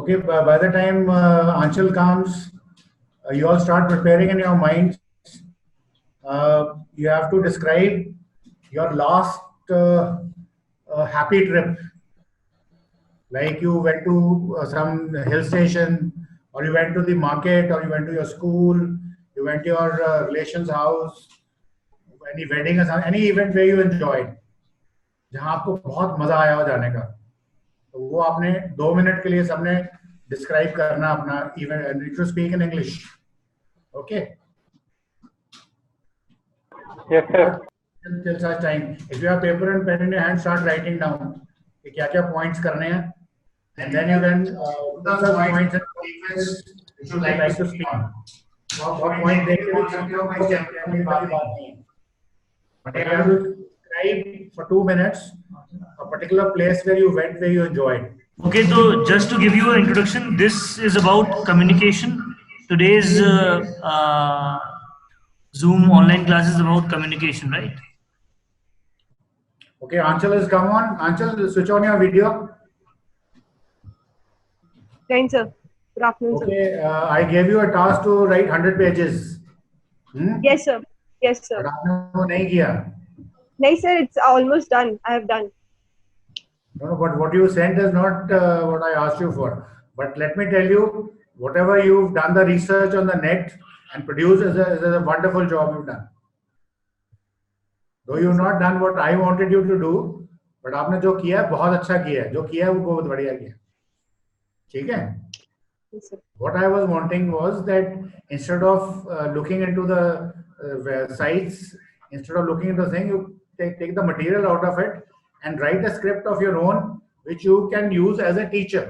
Okay, by the time Anshul comes, you all start preparing in your minds. You have to describe your last happy trip. Like you went to some hill station, or you went to the market, or you went to your school, you went to your relation's house, any wedding or something, any event where you enjoyed, जहाँ आपको बहुत मजा आया हो जाने का, तो वो आपने 2 मिनट के लिए सबने डिस्क्राइब करना अपना event. Need to speak in English. Okay. Yes, sir. Till such time, if you have paper and pen in your hand, start writing down कि क्या क्या points करने हैं, and then you can put some points and which you like to speak on. What point देख के भी सकते हो, कोई चैप्टर की बात नहीं है. But you have to describe for 2 minutes a particular place where you went, where you enjoyed. Okay, so just to give you an introduction, this is about communication. Today's Zoom online class is about communication, right? Okay, Anshul has come on. Anshul, switch on your video. Thanks, sir. Good afternoon, okay, sir. I gave you a task to write 100 pages. Yes, sir. Yes, sir. But आपने वो नहीं किया. No, sir, it's almost done. I have done. No, but what you sent is not what I asked you for. But let me tell you, whatever you've done the research on the net and produced is a wonderful job you've done. Though you've not done what I wanted you to do, but आपने जो किया है बहुत अच्छा किया है. जो किया है वो बहुत बढ़िया किया. ठीक है? Yes, sir. What I was wanting was that instead of looking into the sites, instead of looking into the thing, you take the material out of it and write a script of your own, which you can use as a teacher.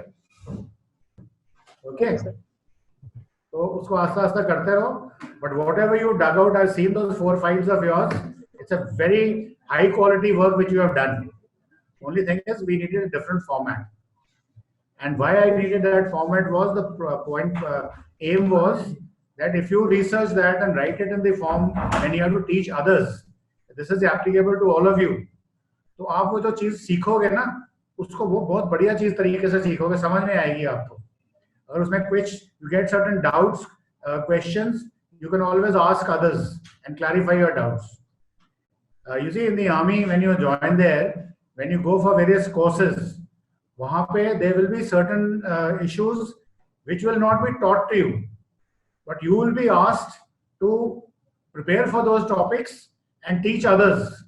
Okay? So उसको आस्ता आस्ता करते रहो. But whatever you dug out, I've seen those 4 files of yours. It's a very high quality work which you have done. Only thing is we needed a different format. And why I needed that format was the point aim was that if you research that and write it in the form and you have to teach others, this is applicable to all of you. तो आप वो जो चीज सीखोगे ना, उसको वो बहुत बढ़िया चीज तरीके से सीखोगे, समझ में आएगी आपको. अगर उसमें कुछ you get certain doubts, questions, you can always ask others and clarify your doubts. You see, in the army, when you join there, when you go for various courses, वहाँ पे there will be certain issues which will not be taught to you, but you will be asked to prepare for those topics and teach others.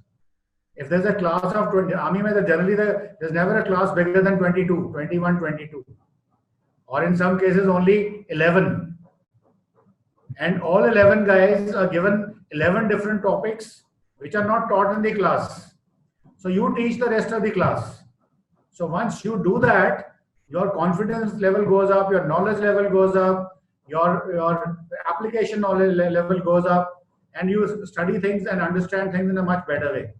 If there's a class of 20, army mein generally there's never a class bigger than 22, 21, 22, or in some cases only 11. And all 11 guys are given 11 different topics which are not taught in the class. So you teach the rest of the class. So once you do that, your confidence level goes up, your knowledge level goes up, your application knowledge level goes up, and you study things and understand things in a much better way.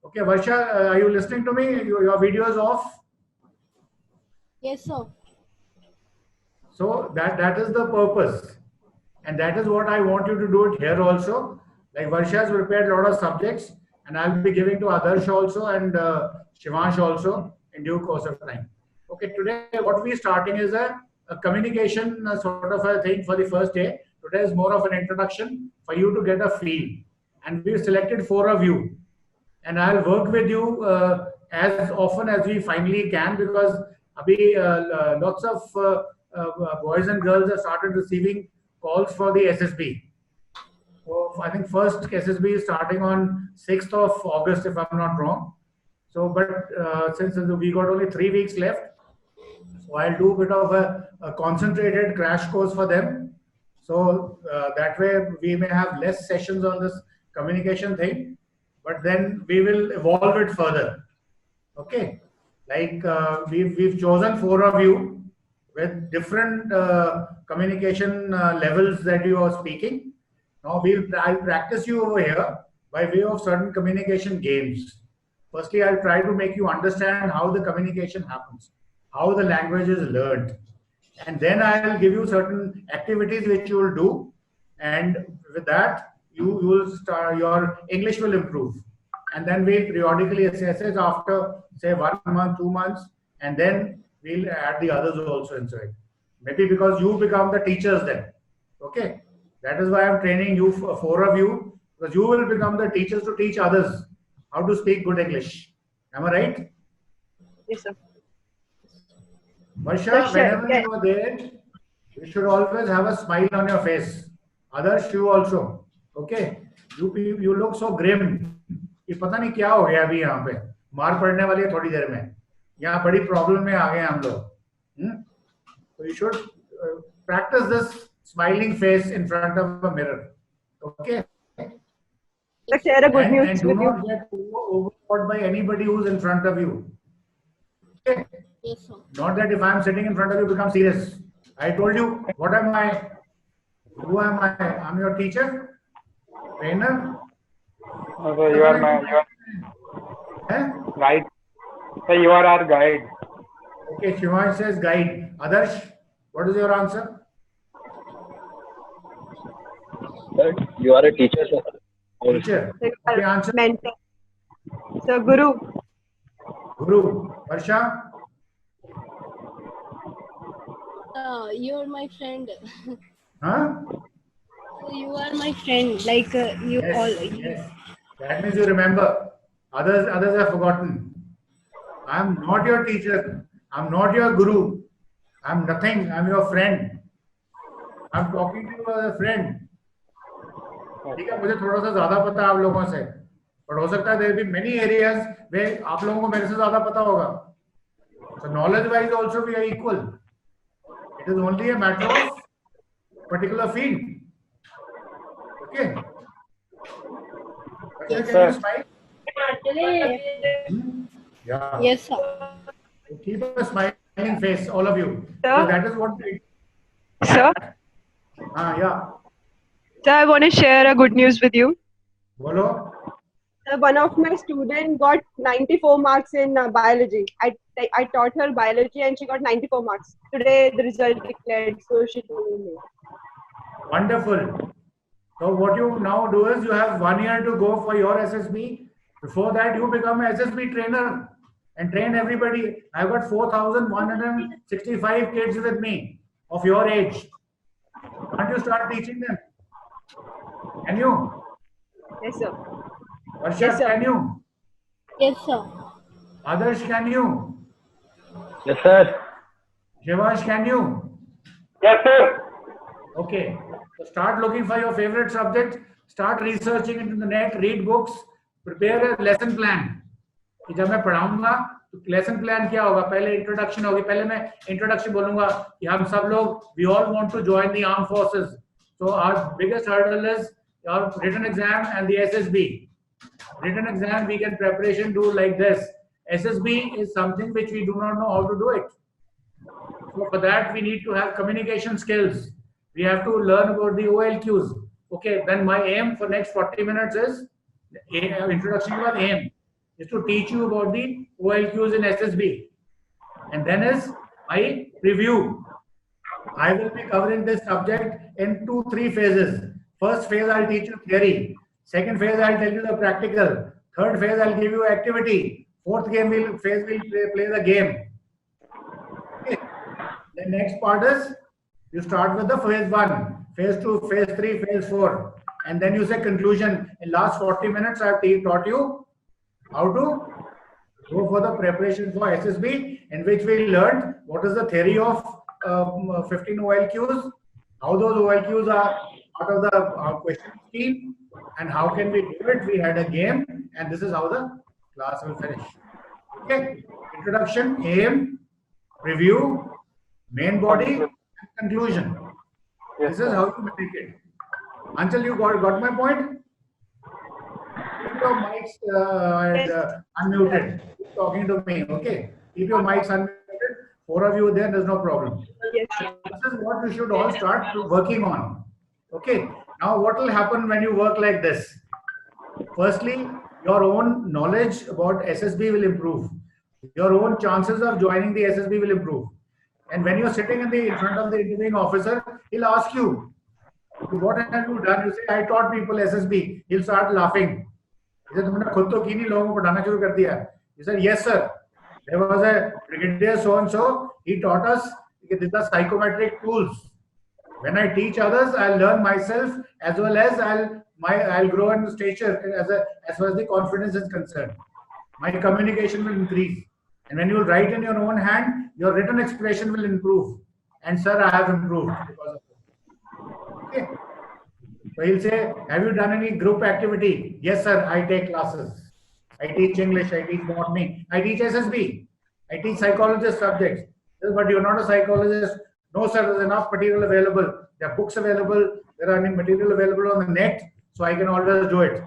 Okay, Varsha, are you listening to me? Your video is off? Yes, sir. So that is the purpose. And that is what I want you to do it here also. Like Varsha has prepared a lot of subjects, and I'll be giving to Adarsh also and Shivansh also in due course of time. Okay, today what we're starting is a communication sort of a thing for the first day. Today is more of an introduction for you to get a feel. And we've selected 4 of you. And I'll work with you as often as we finally can, because abhi, lots of boys and girls have started receiving calls for the SSB. So I think first SSB is starting on 6th of August, if I'm not wrong. So, but since we got only 3 weeks left, so I'll do a bit of a concentrated crash course for them. So that way we may have less sessions on this communication thing, but then we will evolve it further. Okay, like we've chosen 4 of you with different communication levels that you are speaking. Now I'll practice you over here by way of certain communication games. Firstly, I'll try to make you understand how the communication happens, how the language is learned. And then I'll give you certain activities which you will do. And with that, you will start, your English will improve. And then we'll periodically assess it after, say, 1 month, 2 months. And then we'll add the others also inside. Maybe because you become the teachers then. Okay, that is why I'm training you, four of you, because you will become the teachers to teach others how to speak good English. Am I right? Yes, sir. Varsha, Sure, whenever yes. you are there, you should always have a smile on your face. Others, you also. Okay? You look so grim. कि पता नहीं क्या हो गया अभी यहाँ पे, मार पड़ने वाली है थोड़ी देर में, यहाँ बड़ी प्रॉब्लम में आ गए हम लोग. So you should practice this smiling face in front of a mirror. Okay? Let's share a good And news do with you. not get overawed by anybody who's in front of you. Okay? Yes, sir. Not that if I am sitting in front of you, become serious. I told you, what am I? Who am I? I'm your teacher, trainer. So you are Eh? guide. So you are our guide. Okay, Shivansh says guide. Adarsh, what is your answer? Sir, you are a teacher, sir. Teacher. Sir, Okay, answer. mentor. So, Guru. Guru. Varsha. You're my friend. Huh? You are my friend. Like you all. Yes, yes. That means you remember. Others have forgotten. I am not your teacher. I'm not your guru. I'm nothing. I'm your friend. I'm talking to you as a friend. ठीक है, मुझे थोड़ा सा ज्यादा पता है आप लोगों से, पर हो सकता है there be many areas where आप लोगों को मेरे से ज्यादा पता होगा. So knowledge wise also we are equal. It is only a matter of particular field. Okay. Yes, Can you smile? Yeah. Yes, sir. Keep a smiling face, all of you. Sir? So that is what. Sir, Yeah. sir, I want to share a good news with you. Bolo. Sir, one of my students got 94 marks in biology. I taught her biology and she got 94 marks. Today the result declared, so she told me. Wonderful. So what you now do is you have 1 year to go for your SSB. Before that, you become an SSB trainer and train everybody. I've got 4,165 kids with me of your age. Can't you start teaching them? Can you? Yes, sir. Varsha, Yes, sir. can you? Yes, sir. Adarsh, can you? Yes, sir. Shivash, can you? Yes, sir. Okay. So start looking for your favorite subject. Start researching into the net. Read books. Prepare a lesson plan. कि जब मैं पढ़ाऊंगा तो lesson plan क्या होगा, पहले introduction होगी. पहले मैं इंट्रोडक्शन बोलूंगा कि हम सब लोग we all want to join the arm forces. So our biggest hurdle is your written exam and the SSB. Written exam we can preparation do like this. SSB is something which we do not know how to do it. So for that we need to have communication skills. We have to learn about the OLQs. Okay, then my aim for next 40 minutes is introduction to the aim is to teach you about the OLQs in SSB. And then is my review. I will be covering this subject in 2-3 phases. First phase I'll teach you theory. Second phase I'll tell you the practical. Third phase I'll give you activity. Fourth phase we'll play the game. Okay. The next part is you start with the phase 1, phase 2, phase 3, phase 4, and then you say conclusion. In last 40 minutes I've taught you how to go for the preparation for SSB, in which we learned what is the theory of 15 OLQs, how those OLQs are part of the question scheme, and how can we do it. We had a game, and this is how the class will finish. Okay, introduction, aim, review, main body, and conclusion. This is how you make it. Until you got my point? Keep your mics unmuted. Keep talking to me, okay? Keep your mics unmuted. 4 of you there, there's no problem. Yes, sir. This is what we should all start working on. Okay, now what will happen when you work like this? Firstly, your own knowledge about SSB will improve. Your own chances of joining the SSB will improve. And when you're sitting in front of the interviewing officer, he'll ask you, what have you done? You say, I taught people SSB. He'll start laughing. He said, तुमने खुद तो की नहीं, लोगों को पढ़ाना शुरू कर दिया. He said, yes, sir. There was a brigadier so-and-so. He taught us these are psychometric tools. When I teach others, I'll learn myself as well as I'll grow in stature as far as the confidence is concerned. My communication will increase. And when you write in your own hand, your written expression will improve. And sir, I have improved because of this. Okay. So he'll say, have you done any group activity? Yes, sir, I take classes. I teach English, I teach botany, I teach SSB, I teach psychologist subjects. But you're not a psychologist. No, sir, there's enough material available. There are books available. There are any material available on the net. So I can always do it.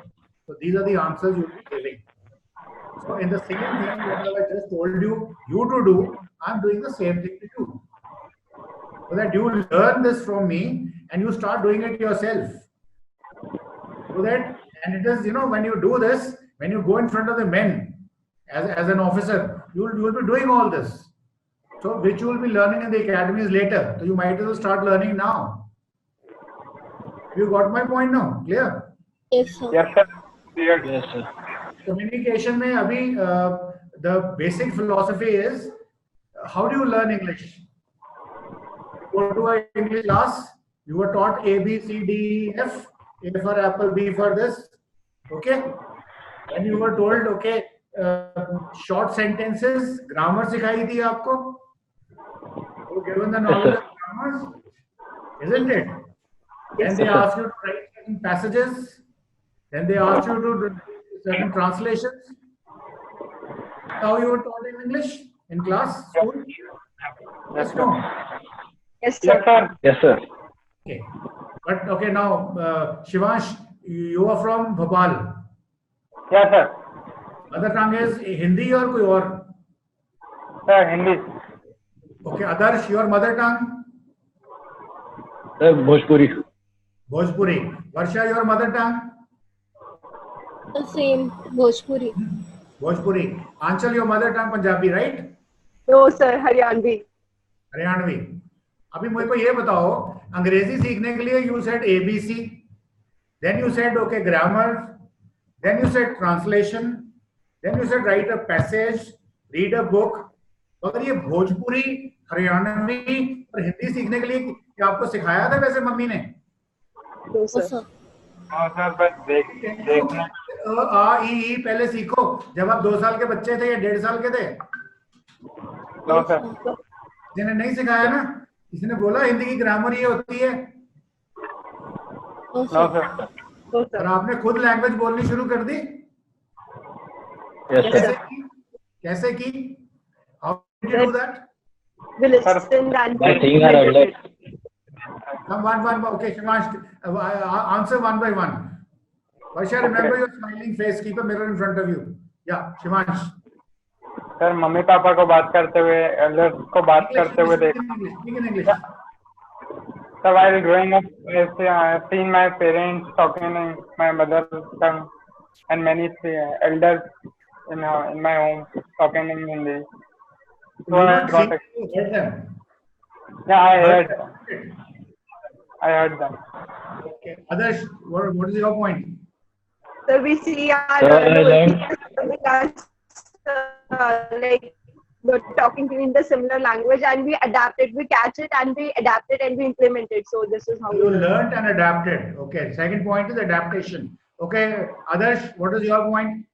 So these are the answers you'll be giving. So in the same thing, what I just told you to do, I'm doing the same thing to you. So that you learn this from me and you start doing it yourself. So that, and it is, when you do this, when you go in front of the men as an officer, you will be doing all this. So which you will be learning in the academies later. So you might as well start learning now. You got my point now? Clear? Yes, sir. Yes, sir. Clear. Yes, sir. Communication mein abhi, the basic philosophy is, how do you learn English? You go to an English class, you were taught A, B, C, D, E, F, A for apple, B for this, okay? And you were told, okay, short sentences, grammar सिखाई थी आपको? You given the knowledge of grammar, isn't it? Then they ask you to write certain passages, then they ask you to do certain translations. How you were taught in English in class, school? Yes, no. Yes, Yes, sir. sir. Yes, sir. Okay. But okay, now Shivansh, you are from Bhopal. Yes, sir. Mother tongue is Hindi or koi aur? Sir, Hindi. Okay, Adarsh, your mother tongue? Sir, Bhojpuri. Bhojpuri. Varsha, your mother tongue? The same Bhojpuri. Bhojpuri. Anchal, your mother tongue Punjabi, right? No, sir. Haryanvi. Haryanvi. अभी मुझे को ये बताओ, अंग्रेजी सीखने के लिए you said ABC, then you said okay grammar, then you said translation, then you said write a passage, read a book. अगर ये भोजपुरी, हरियाणवी और हिंदी सीखने के लिए क्या आपको सिखाया था वैसे मम्मी ने? No, Yes, sir. sir. हाँ सर, बस देखना. आ ई पहले सीखो जब आप 2 साल के बच्चे थे या 1.5 साल के थे. No sir. जिन्हें नहीं सिखाया ना, किसी ने बोला हिंदी की ग्रामर ये होती है No, no sir. Sir. No, और sir. आपने खुद लैंग्वेज बोलनी शुरू कर दी. Yes, Yes, sir. sir. कैसे की? How did you do that? We listened and By seeing our elders. One. Okay, Shivansh, answer one by one. Varsha, remember your smiling face. Keep a mirror in front of you. Yeah, Shivansh. Sir, mummy papa को बात करते हुए, elders को बात करते हुए देख. Speak in English. So while growing up, I've seen my parents talking in my mother tongue and many elders in my home talking in Hindi. So I got it. You heard them. Yeah, I heard them. Okay. Adarsh, what is your point? So we see our Sir, I learned- like we're talking in the similar language and we adapt it, we catch it and we adapt it and we implement it. So this is how You we learned and adapted. Okay. Second point is adaptation. Okay. Adarsh, what is your point?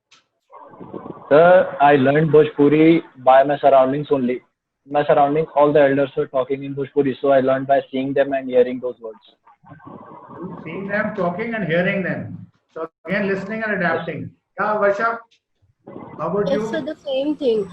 Sir, I learned Bhojpuri by my surroundings only. My surroundings, all the elders were talking in Bhojpuri, so I learned by seeing them and hearing those words. Seeing them, talking and hearing them. So again, listening and adapting. Yeah, Varsha, how about Yes, you? sir, the same thing.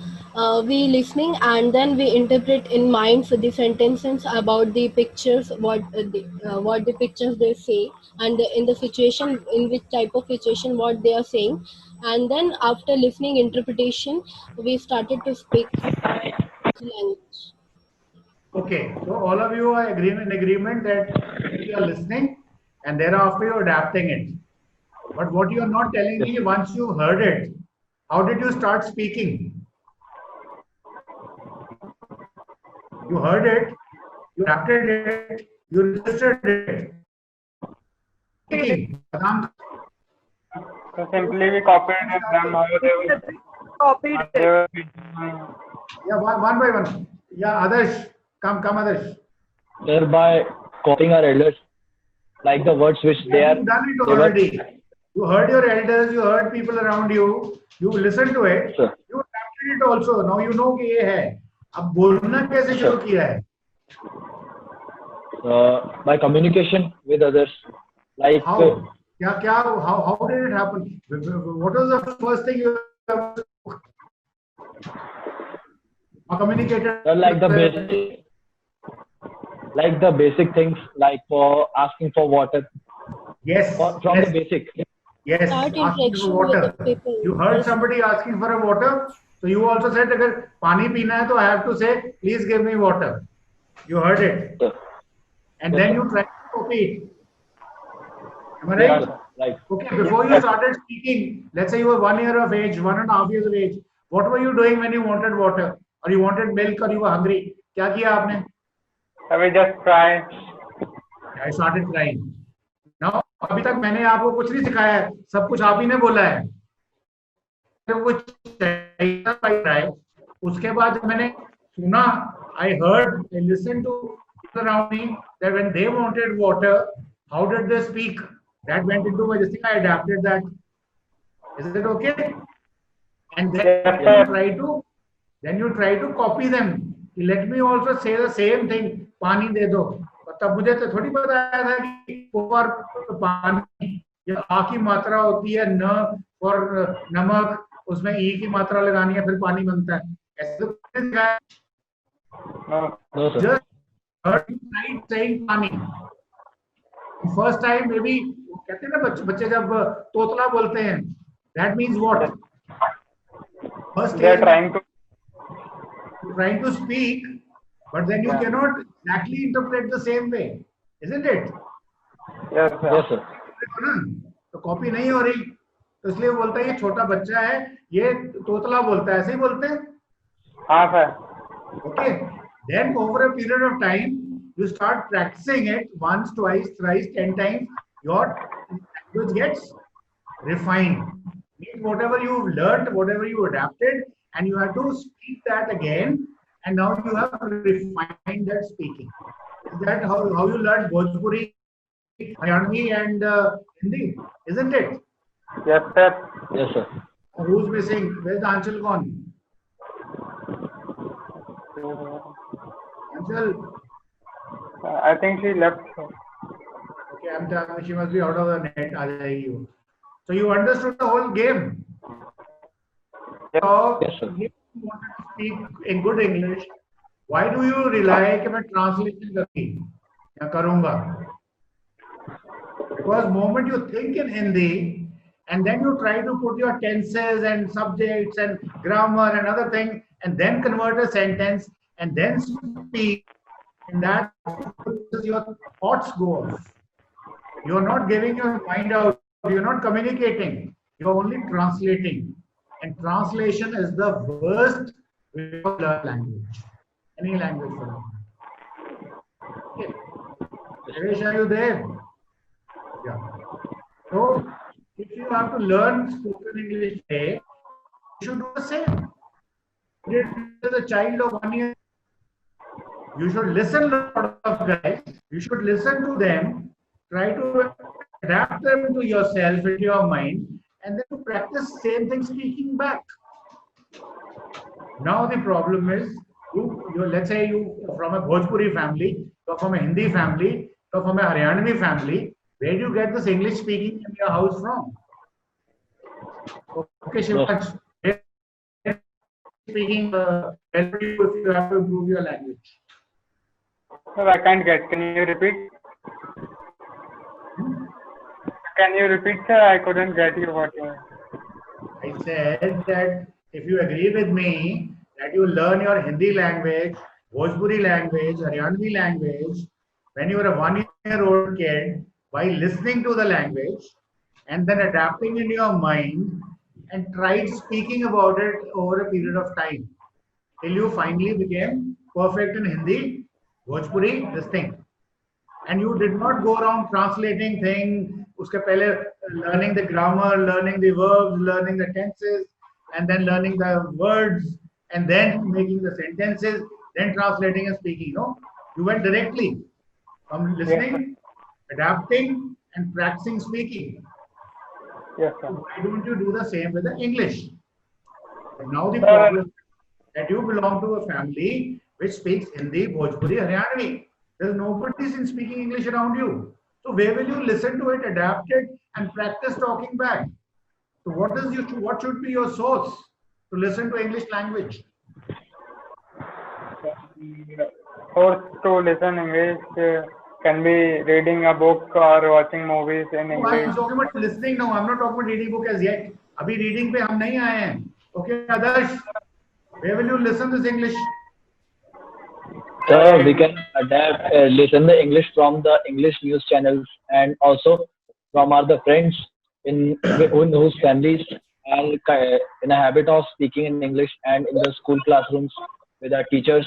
We listening and then we interpret in mind for the sentences about the pictures, what the pictures they say, and in the situation, in which type of situation, what they are saying, and then after listening interpretation, we started to speak language. Okay, so all of you are in agreement that you are listening and thereafter you're adapting it. But what you are not telling me, once you heard it, how did you start speaking? You heard it, you adapted it, you registered it. Speaking. So simply we copied them how they copied were. Yeah, one by one. Yeah, Adarsh, come, Adarsh. Sir, by copying our elders, like the words which You've done it they were, already. You heard your elders, you heard people around you, you listened to it, sir, you adapted it also. Now you know कि ये है. अब बोलना कैसे शुरू किया है? by communication with others, like How? How did it happen? What was the first thing you communicated? sir, like the basic things, like for asking for water, Yes. from yes. the basic. Yes, Start asking for interaction water. with the people. You heard Yes. somebody asking for a water, so you also said, अगर पानी पीना है तो I have to say, please give me water. You heard it, Sir. and Yes, then sir. you tried to copy it. Am I Yeah, right? sir, right. Okay, before you started speaking, let's say you were 1 year of age, 1.5 years of age, what were you doing when you wanted water, or you wanted milk, or you were hungry? क्या किया आपने? I will just cry. I started crying. Now, अभी तक मैंने आपको कुछ नहीं सिखाया है, सब कुछ आप ही ने बोला है. कुछ चाहिए, उसके बाद जब मैंने सुना, I heard, I listened to people around me that when they wanted water, how did they speak? That went into my this thing. I adapted that. Is it okay? And then you try to copy them. Let me also say the same thing. पानी दे दो. तब मुझे तो थोड़ी बताया था कि और पानी या आ की मात्रा होती है न और नमक, उसमें ई की मात्रा लगानी है, फिर पानी बनता है. ऐसे तो No. No, sir. just heard right saying पानी. First time maybe कहते हैं ना बच्चे जब तोतला बोलते हैं, that means what? First They are stage trying to. to speak, but then you Yeah. cannot exactly interpret the same way, isn't it? Yes, sir. Yes, sir. तो copy नहीं हो रही, तो इसलिए बोलता है ये छोटा बच्चा है, ये तोतला बोलता है, ऐसे ही बोलते हैं. हाँ sir. Okay, then over a period of time you start practicing it once, twice, thrice, 10 times. Your language gets refined. Means whatever you learned, whatever you adapted, and you have to speak that again, and now you have refined that speaking. Is that how you learned Bhojpuri, Haryanvi, and Hindi? Isn't it? Yes, sir. Yes, sir. Who's missing? Where's the Anshul gone? Anshul. I think she left. Sir. Okay, I'm telling she must be out of the net. aa jayegi wo. So you understood the whole game. Yes. So Yes, sir. if you wanted to speak in good English, why do you rely कि मैं translation करूँगी या करूँगा? Because moment you think in Hindi and then you try to put your tenses and subjects and grammar and other things and then convert a sentence and then speak, in that your thoughts go off. You are not giving your mind out. You are not communicating. You are only translating. And translation is the worst way to learn language. Any language for that. Okay. Suresh, are you there? Yeah. So, if you have to learn spoken English today, you should do the same. As a child of 1 year, you should listen a lot of guys. You should listen to them, try to adapt them to yourself, into your mind, and then to practice same thing speaking back. Now the problem is, let's say you from a Bhojpuri family, or from a Hindi family, or from a Haryanvi family. Where do you get this English speaking in your house from? Okay, Shivansh, speaking help you if you have to improve your language. Sir, I can't get. Can you repeat? Can you repeat, sir? I couldn't get you what you. I said that if you agree with me that you learn your Hindi language, Bhojpuri language, Haryanvi language when you are a 1-year-old kid by listening to the language and then adapting in your mind and tried speaking about it over a period of time till you finally became perfect in Hindi, Bhojpuri, this thing. And you did not go around translating things, uske pehle learning the grammar, learning the verbs, learning the tenses, and then learning the words, and then making the sentences, then translating and speaking. No, you went directly from listening, adapting, and practicing speaking. Yes, sir. So why don't you do the same with the English? But now the Sir, problem is that you belong to a family which speaks Hindi, Bhojpuri, Haryanvi. There's nobody in speaking English around you. So where will you listen to it, adapt it, and practice talking back? So what should be your source to listen to English language? source to listen English can be reading a book or watching movies in No, English. I'm talking about listening now. I'm not talking about reading book as yet. अभी reading पे हम नहीं आए हैं. Okay, Adarsh, where will you listen this English? So we can adapt, listen the English from the English news channels and also from our the friends in whose families and in a habit of speaking in English and in the school classrooms with our teachers.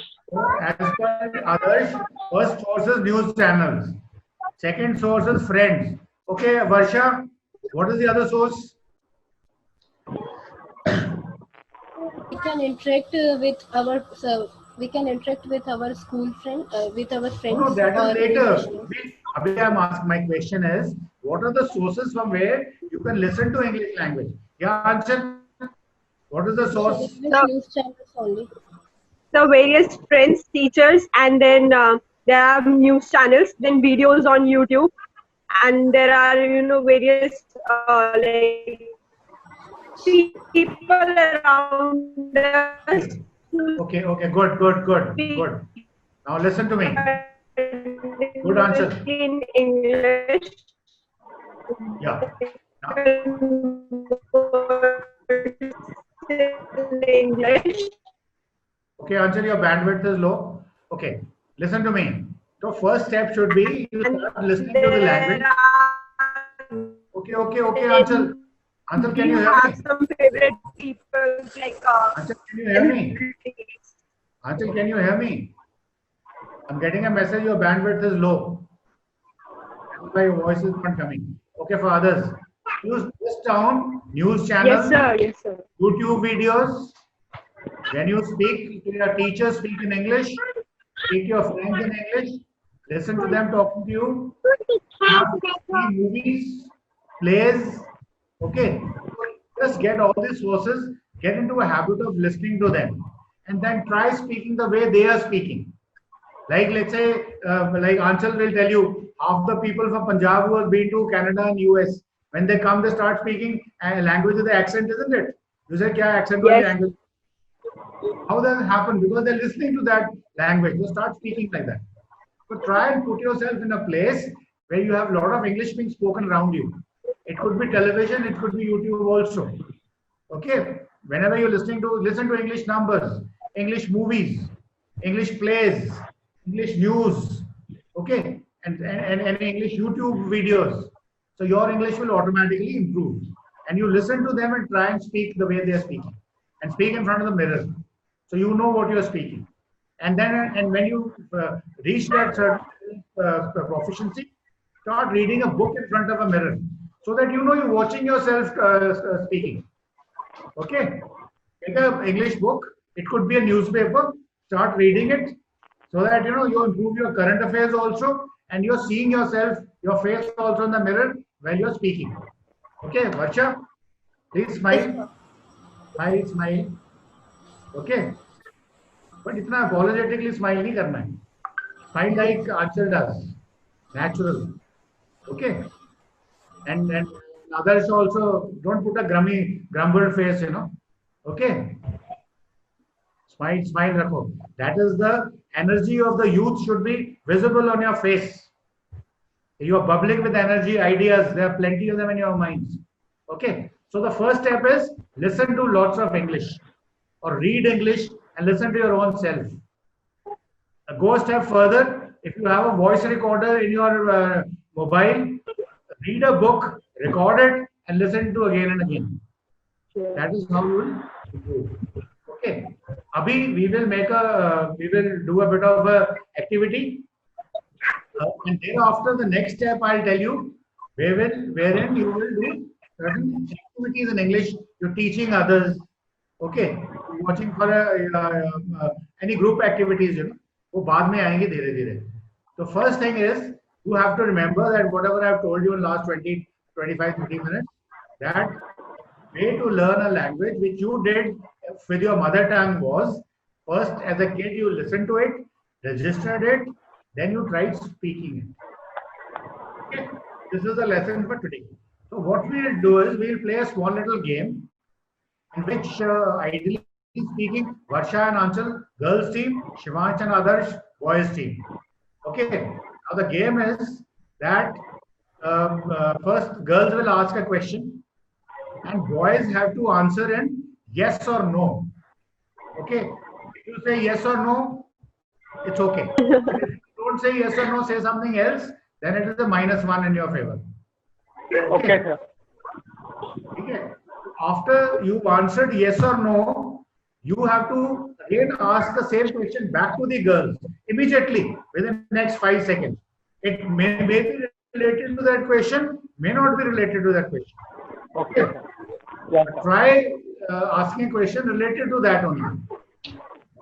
As per others, first source is news channels. Second source is friends. Okay, Varsha, what is the other source? We can interact with our school friend with our friends. No, that or is later. English. Abhi, I'm asking, my question is, what are the sources from where you can listen to English language? Yeah, Anshul, what is the source? English news channels only. So various friends, teachers, and then there are news channels, then videos on YouTube, and there are various like people around us. Okay, good. Now listen to me. Good answer. In English. Yeah. Now, English. okay, Anshul, your bandwidth is low. Okay, listen to me. So first step should be you start listening to the language. Okay, Anshul. Anshul, can you hear have me? some favorite people like Anshul, can you hear me? Anshul, can you hear me? I'm getting a message, your bandwidth is low. That's why your voice is not coming. Okay, for others. Use this down, news channels, Yes, sir. YouTube videos. When you speak to your teachers, speak in English. Speak to your friends in English. Listen to them talking to you. See movies, plays. Okay. Just get all these sources. Get into a habit of listening to them, and then try speaking the way they are speaking. Like let's say, like Anshul will tell you, half the people from Punjab who have been to Canada and US, when they come, they start speaking language with the accent, isn't it? You say, "Kya accent wali Yes. language?" How does it happen? Because they're listening to that language. They start speaking like that. So try and put yourself in a place where you have a lot of English being spoken around you. It could be television, it could be YouTube also. Okay. Whenever you're listen to English numbers, English movies, English plays, English news, okay, and English YouTube videos. So your English will automatically improve. And you listen to them and try and speak the way they are speaking. And speak in front of the mirror. So you know what you're speaking. And then when you reach that certain proficiency, start reading a book in front of a mirror. So that you know you're watching yourself speaking. Okay? Take an English book. It could be a newspaper. Start reading it. So that you improve your current affairs also, and you're seeing yourself, your face also in the mirror while you're speaking. Okay, Varsha, please smile. Smile. Okay. But itna apologetically smile nahi karna hai. Smile like Anshul does. Natural. Okay. And others also don't put a grumbled face, Okay. Smile rakho. That is the energy of the youth should be visible on your face. You are bubbling with energy, ideas. There are plenty of them in your minds. Okay. So the first step is listen to lots of English or read English and listen to your own self. Go a step further. If you have a voice recorder in your mobile, read a book, record it, and listen to again and again. That is how you will improve. Okay. Abhi, we will do a bit of a activity, and thereafter the next step I'll tell you wherein you will do certain activities in English. You're teaching others. Okay, watching for any group activities, you know, वो बाद में आएंगे धीरे धीरे. So first thing is you have to remember that whatever I've told you in last 20, 25, 30 minutes, that way to learn a language which you did with your mother tongue was first as a kid you listened to it, registered it, then you tried speaking it. Okay, this is the lesson for today. So what we'll do is we'll play a small little game in which ideally speaking, Varsha and Anchal, girls team, Shivansh and Adarsh, boys team. Okay, now the game is that first girls will ask a question and boys have to answer in yes or no. Okay, if you say yes or no, it's okay. If you don't say yes or no, say something else, then it is a -1 in your favor. Okay, sir. Okay. After you've answered yes or no, you have to again ask the same question back to the girls immediately within the next 5 seconds. It may be related to that question, may not be related to that question. Okay, sir. Yes, sir. Try asking a question related to that only.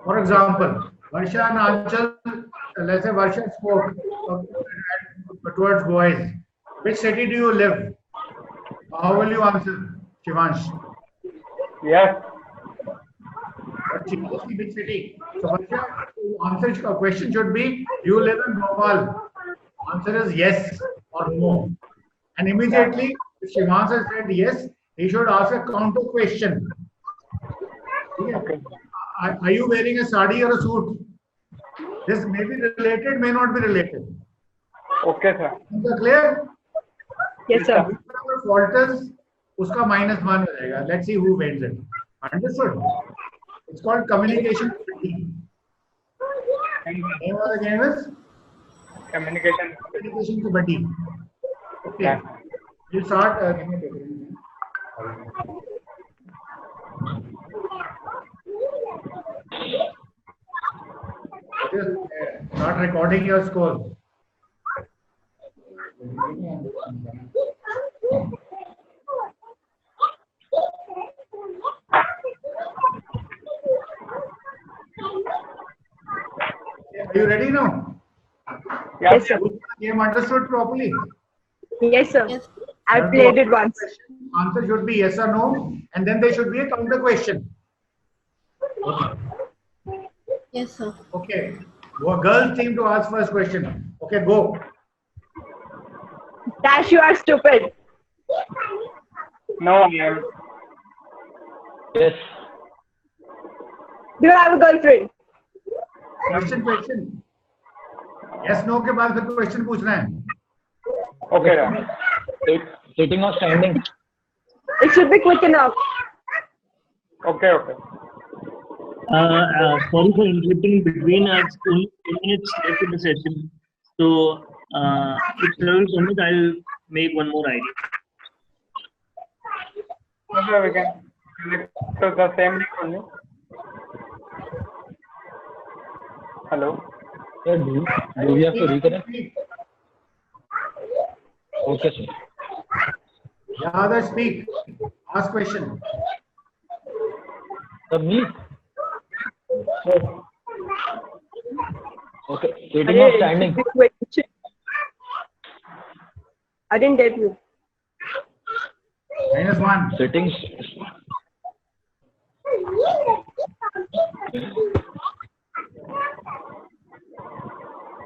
For example, Varsha and Anchal, let's say Varsha spoke towards boys. Which city do you live? How will you answer, Shivansh? Yes. But Shivansh, which city? So Varsha, answer a question should be, you live in Bhopal. Answer is yes or no. And immediately, if Shivansh has said yes, he should ask a counter question. Okay. Are you wearing a sari or a suit? This may be related, may not be related. Okay, sir. Is that clear? Yes, sir. Whoever falters, उसका -1 हो जाएगा. Let's see who wins it. Understood? It's called communication fatigue. Name of the game is Communication. communication fatigue. Okay. Yeah. You start. Give me a paper. Just start recording your score. Are you ready now? Yes, sir. Game understood properly? Yes, sir. Yes. I played it once. Answer should be yes or no, and then there should be a counter question. Okay. Yes, sir. Okay. Girls team to ask first question. Okay, go. Dash, you are stupid. No, I am. Yes. Do you have a girlfriend? Question. Yes, no के बाद फिर question पूछना है. Okay, sir. Sitting or standing? It should be quick enough. Okay, okay. Sorry for interrupting between us. Only 10 minutes left in the session. So, if there will permit, I'll make one more idea. Okay, we can connect to the same link only. Hello. Sir, do we have to reconnect? Okay, sir. Yada, speak. Ask question. Sir, me? Okay. Sitting or standing? Wait. I didn't get you. -1. Sitting.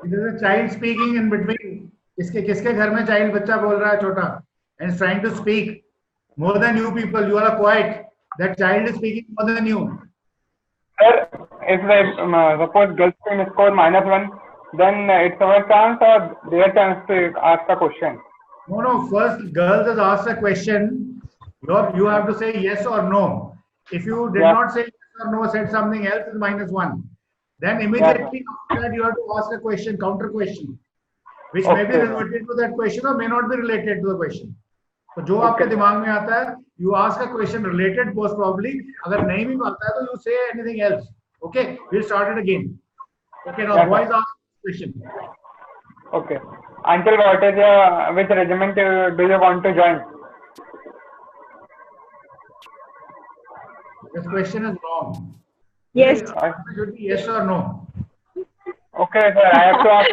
There is a child speaking in between. किसके घर में child बच्चा बोल रहा है छोटा and is trying to speak more than you people. You are quiet. That child is speaking more than you. Sir, if suppose girls team score -1, then it's our chance or their chance to ask a question. No. First, girls has asked a question. You have to say yes or no. If you did Yeah. not say yes or no, said something else, is -1. Then immediately after that, you have to ask a question, counter question, which may be Okay. related to that question or may not be related to the question. तो जो आपके दिमाग में आता है, you ask a question related most probably. अगर नहीं भी आता है तो you say anything else. Okay, we'll start it again. Okay, now Yeah, boys ask question. Okay. Until what is which regiment do you want to join? This question is wrong. Yes. The answer should be yes or no. Okay, sir. I have to ask.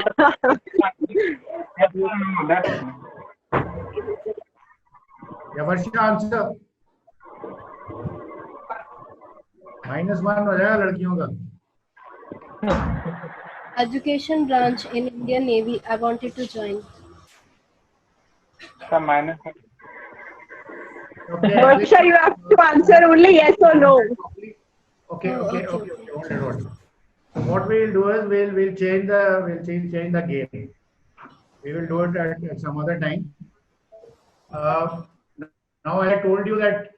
Yes or no, that's Yeah, Varsha, answer. -1 हो जाएगा लड़कियों का. Education branch in Indian Navy. I wanted to join. the minus. Okay. Varsha, you have to answer only yes or no. Okay. Oh, okay. Hold it. So what we'll do is we'll change the game. We will do it at some other time. Now I told you that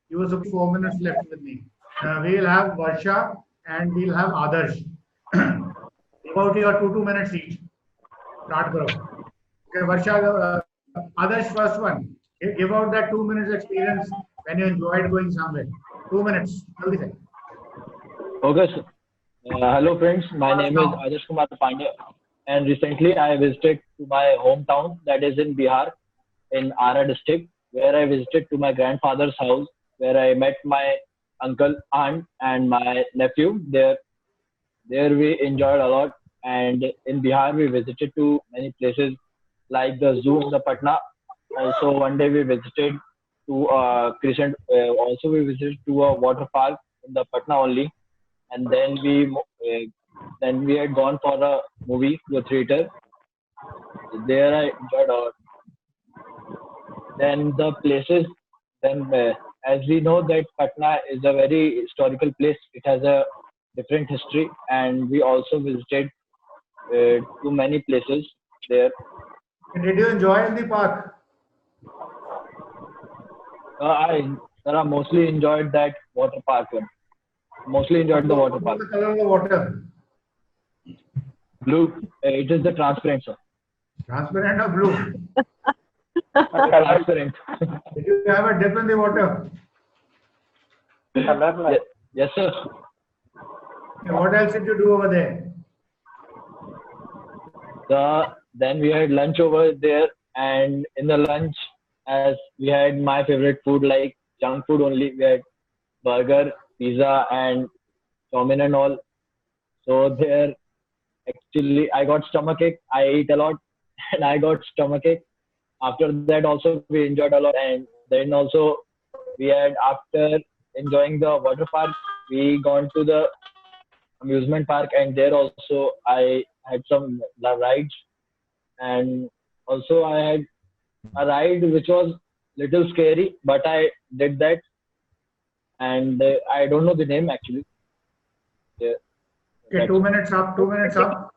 you have 4 minutes left with me. We'll have Varsha and we'll have Adarsh. About your 2 minutes each. Start karo. Okay, Varsha, Adarsh, first one. Give out that 2 minutes experience when you enjoyed going somewhere. 2 minutes. Jaldi se. Okay, sir. Hello, friends. My name is Adarsh Kumar Pandey, and recently I visited to my hometown, that is in Bihar, in Ara district, where I visited to my grandfather's house, where I met my uncle, aunt, and my nephew. There we enjoyed a lot. And in Bihar, we visited to many places like the zoo in the Patna. Also, one day we visited to Crescent. Also, we visited to a water park in the Patna only. And then we had gone for a movie to a theater. There I enjoyed a lot. Then the places. Then as we know that Patna is a very historical place. It has a different history, and we also visited to many places there. Did you enjoy in the park? I mostly enjoyed that water park one. Mostly enjoyed the water park. What's the color of the water? Blue. It is the transparent, sir. Transparent or blue? Transparent. Did you have a dip in the water? Colorless. Yes, sir. Okay, what else did you do over there? Then we had lunch over there, and in the lunch, as we had my favorite food, like junk food only. We had burger, pizza, and chow-mein and all. So there, actually, I got stomachache. I ate a lot, and I got stomachache. After that, also we enjoyed a lot, and then also we had, after enjoying the water park, we gone to the amusement park, and there also I had some rides, and also I had a ride which was little scary, but I did that, and I don't know the name actually. Yeah. Okay, 2 minutes up. 2 minutes up.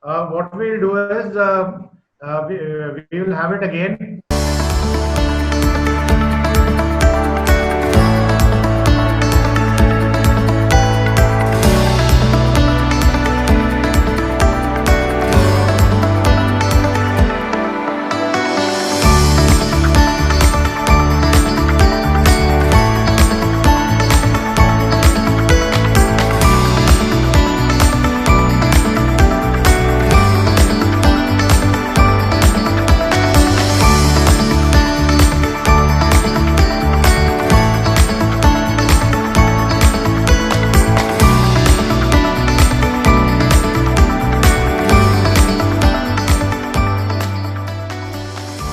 What we'll do is we will have it again.